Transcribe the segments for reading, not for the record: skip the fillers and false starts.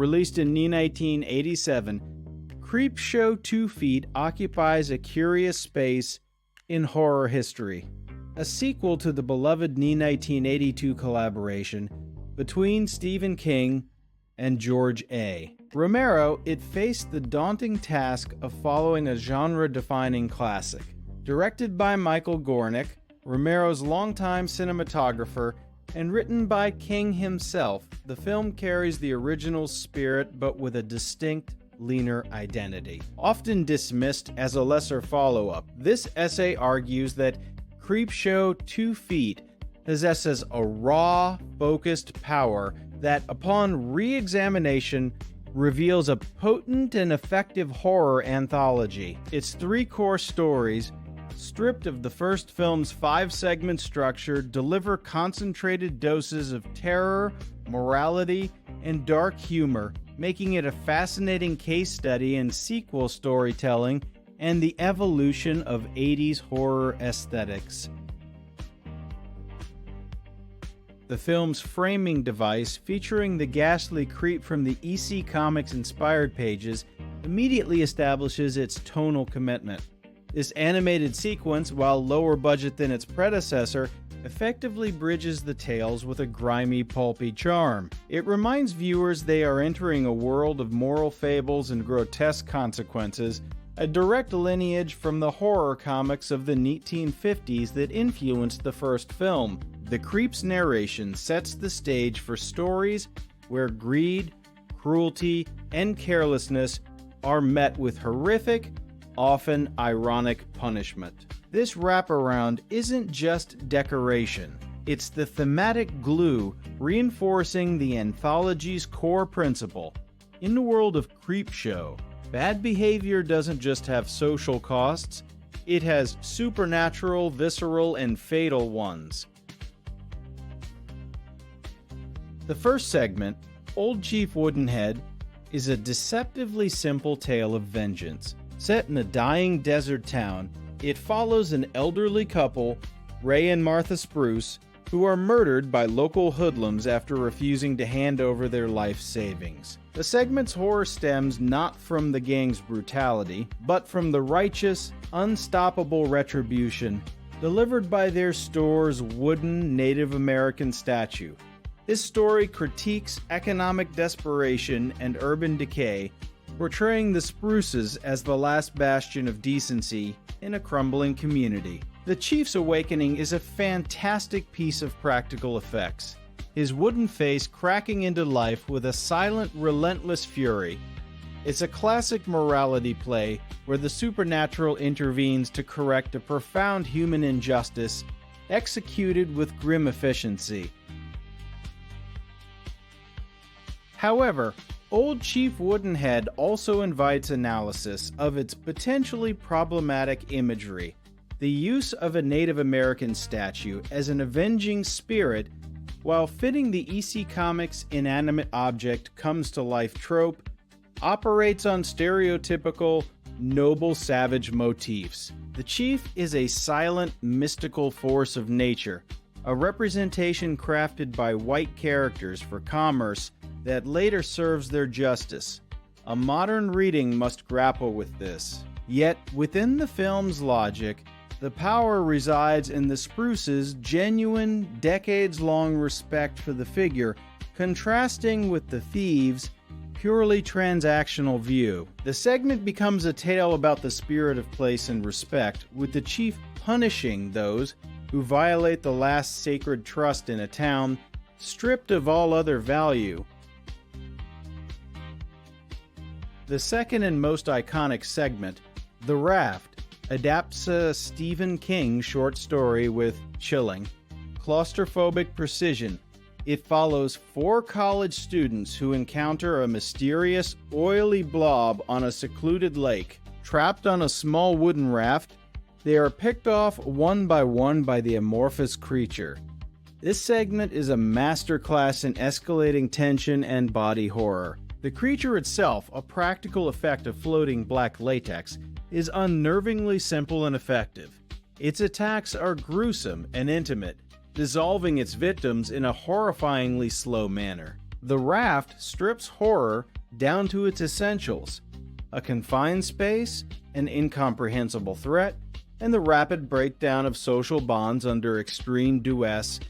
released in 1987, Creepshow 2 Feet occupies a curious space in horror history. A sequel to the beloved 1982 collaboration between Stephen King and George A. Romero, it faced the daunting task of following a genre-defining classic. Directed by Michael Gornick, Romero's longtime cinematographer, and written by King himself, the film carries the original spirit but with a distinct, leaner identity. Often dismissed as a lesser follow-up, this essay argues that Creepshow 2 Feet possesses a raw, focused power that, upon re-examination, reveals a potent and effective horror anthology. Its 3 core stories, stripped of the first film's 5-segment structure, deliver concentrated doses of terror, morality, and dark humor, making it a fascinating case study in sequel storytelling and the evolution of 80s horror aesthetics. The film's framing device, featuring the ghastly creep from the EC Comics inspired pages, immediately establishes its tonal commitment. This animated sequence, while lower budget than its predecessor, effectively bridges the tales with a grimy, pulpy charm. It reminds viewers they are entering a world of moral fables and grotesque consequences, a direct lineage from the horror comics of the 1950s that influenced the first film. The Creep's narration sets the stage for stories where greed, cruelty, and carelessness are met with horrific, often ironic punishment. This wraparound isn't just decoration. It's the thematic glue reinforcing the anthology's core principle. In the world of Creepshow, bad behavior doesn't just have social costs, it has supernatural, visceral, and fatal ones. The first segment, Old Chief Woodenhead, is a deceptively simple tale of vengeance. Set in a dying desert town, it follows an elderly couple, Ray and Martha Spruce, who are murdered by local hoodlums after refusing to hand over their life savings. The segment's horror stems not from the gang's brutality, but from the righteous, unstoppable retribution delivered by their store's wooden Native American statue. This story critiques economic desperation and urban decay, portraying the Spruces as the last bastion of decency in a crumbling community. The Chief's awakening is a fantastic piece of practical effects, his wooden face cracking into life with a silent, relentless fury. It's a classic morality play where the supernatural intervenes to correct a profound human injustice, executed with grim efficiency. However, Old Chief Woodenhead also invites analysis of its potentially problematic imagery. The use of a Native American statue as an avenging spirit, while fitting the EC Comics inanimate object comes to life trope, operates on stereotypical noble savage motifs. The Chief is a silent, mystical force of nature, a representation crafted by white characters for commerce that later serves their justice. A modern reading must grapple with this. Yet, within the film's logic, the power resides in the Spruce's genuine, decades-long respect for the figure, contrasting with the thieves' purely transactional view. The segment becomes a tale about the spirit of place and respect, with the Chief punishing those who violate the last sacred trust in a town, stripped of all other value. The second and most iconic segment, The Raft, adapts a Stephen King short story with chilling, claustrophobic precision. It follows 4 college students who encounter a mysterious, oily blob on a secluded lake. Trapped on a small wooden raft, they are picked off one by one by the amorphous creature. This segment is a masterclass in escalating tension and body horror. The creature itself, a practical effect of floating black latex, is unnervingly simple and effective. Its attacks are gruesome and intimate, dissolving its victims in a horrifyingly slow manner. The Raft strips horror down to its essentials: a confined space, an incomprehensible threat, and the rapid breakdown of social bonds under extreme duress,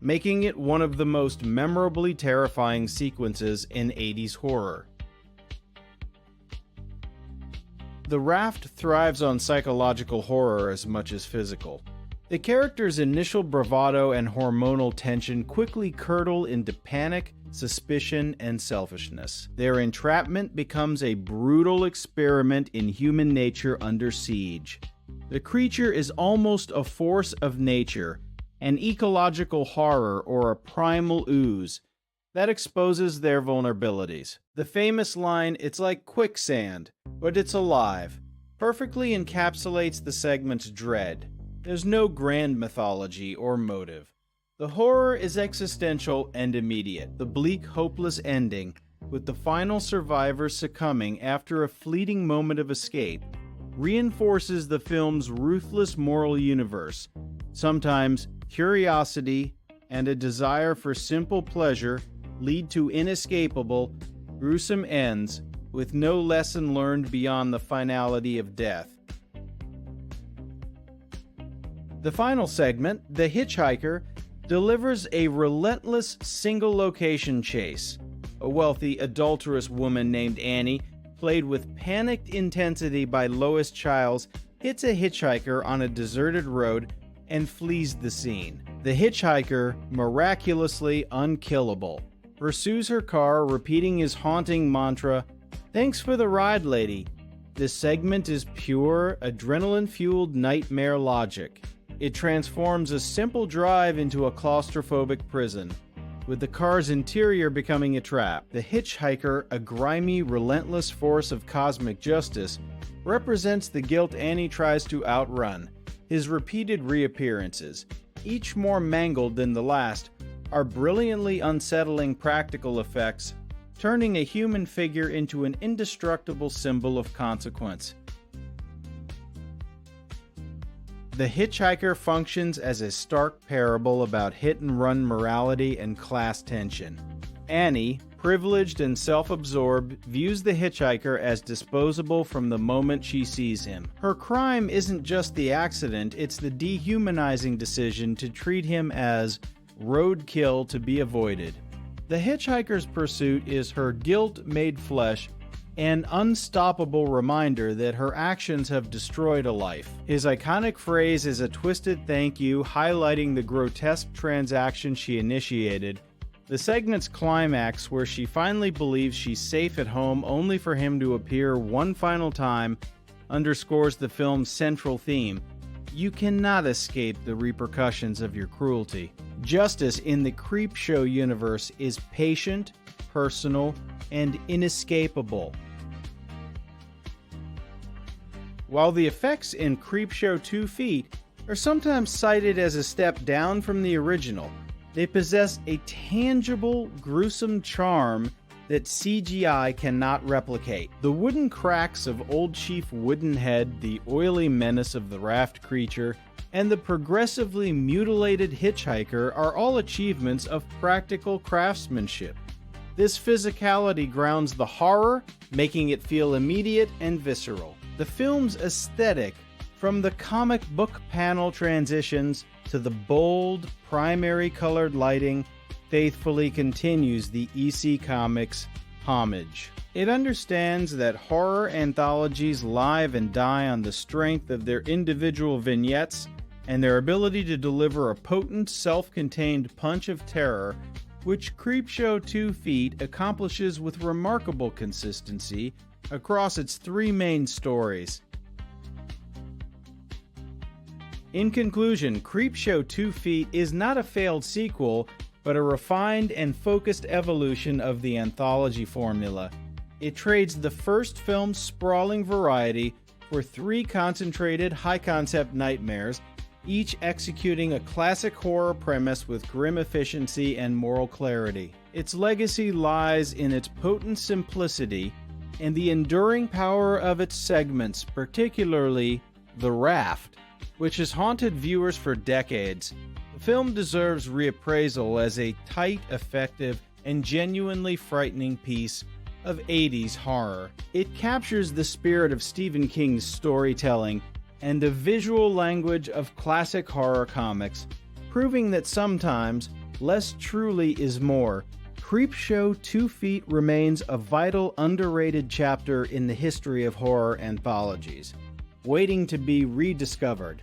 making it one of the most memorably terrifying sequences in 80s horror. The Raft thrives on psychological horror as much as physical. The character's initial bravado and hormonal tension quickly curdle into panic, suspicion, and selfishness. Their entrapment becomes a brutal experiment in human nature under siege. The creature is almost a force of nature, an ecological horror or a primal ooze that exposes their vulnerabilities. The famous line, "It's like quicksand, but it's alive," perfectly encapsulates the segment's dread. There's no grand mythology or motive. The horror is existential and immediate. The bleak, hopeless ending, with the final survivor succumbing after a fleeting moment of escape, reinforces the film's ruthless moral universe. Sometimes curiosity and a desire for simple pleasure lead to inescapable, gruesome ends with no lesson learned beyond the finality of death. The final segment, The Hitchhiker, delivers a relentless single-location chase. A wealthy, adulterous woman named Annie, played with panicked intensity by Lois Chiles, hits a hitchhiker on a deserted road and flees the scene. The hitchhiker, miraculously unkillable, pursues her car, repeating his haunting mantra, "Thanks for the ride, lady." This segment is pure, adrenaline-fueled nightmare logic. It transforms a simple drive into a claustrophobic prison, with the car's interior becoming a trap. The hitchhiker, a grimy, relentless force of cosmic justice, represents the guilt Annie tries to outrun. His repeated reappearances, each more mangled than the last, are brilliantly unsettling practical effects, turning a human figure into an indestructible symbol of consequence. The Hitchhiker functions as a stark parable about hit-and-run morality and class tension. Annie, privileged and self-absorbed, views the hitchhiker as disposable from the moment she sees him. Her crime isn't just the accident, it's the dehumanizing decision to treat him as roadkill to be avoided. The hitchhiker's pursuit is her guilt made flesh, an unstoppable reminder that her actions have destroyed a life. His iconic phrase is a twisted thank you, highlighting the grotesque transaction she initiated. The segment's climax, where she finally believes she's safe at home only for him to appear one final time, underscores the film's central theme: you cannot escape the repercussions of your cruelty. Justice in the Creepshow universe is patient, personal, and inescapable. While the effects in Creepshow 2 Feet are sometimes cited as a step down from the original, they possess a tangible, gruesome charm that CGI cannot replicate. The wooden cracks of Old Chief Woodenhead, the oily menace of the Raft creature, and the progressively mutilated hitchhiker are all achievements of practical craftsmanship. This physicality grounds the horror, making it feel immediate and visceral. The film's aesthetic, from the comic book panel transitions to the bold, primary colored lighting, faithfully continues the EC Comics homage. It understands that horror anthologies live and die on the strength of their individual vignettes and their ability to deliver a potent, self-contained punch of terror, which Creepshow 2 Feet accomplishes with remarkable consistency across its three main stories. In conclusion, Creepshow 2 Feet is not a failed sequel, but a refined and focused evolution of the anthology formula. It trades the first film's sprawling variety for three concentrated, high-concept nightmares, each executing a classic horror premise with grim efficiency and moral clarity. Its legacy lies in its potent simplicity and the enduring power of its segments, particularly The Raft, which has haunted viewers for decades. The film deserves reappraisal as a tight, effective, and genuinely frightening piece of 80s horror. It captures the spirit of Stephen King's storytelling and the visual language of classic horror comics, proving that sometimes less truly is more. Creepshow 2 Feet remains a vital, underrated chapter in the history of horror anthologies, waiting to be rediscovered.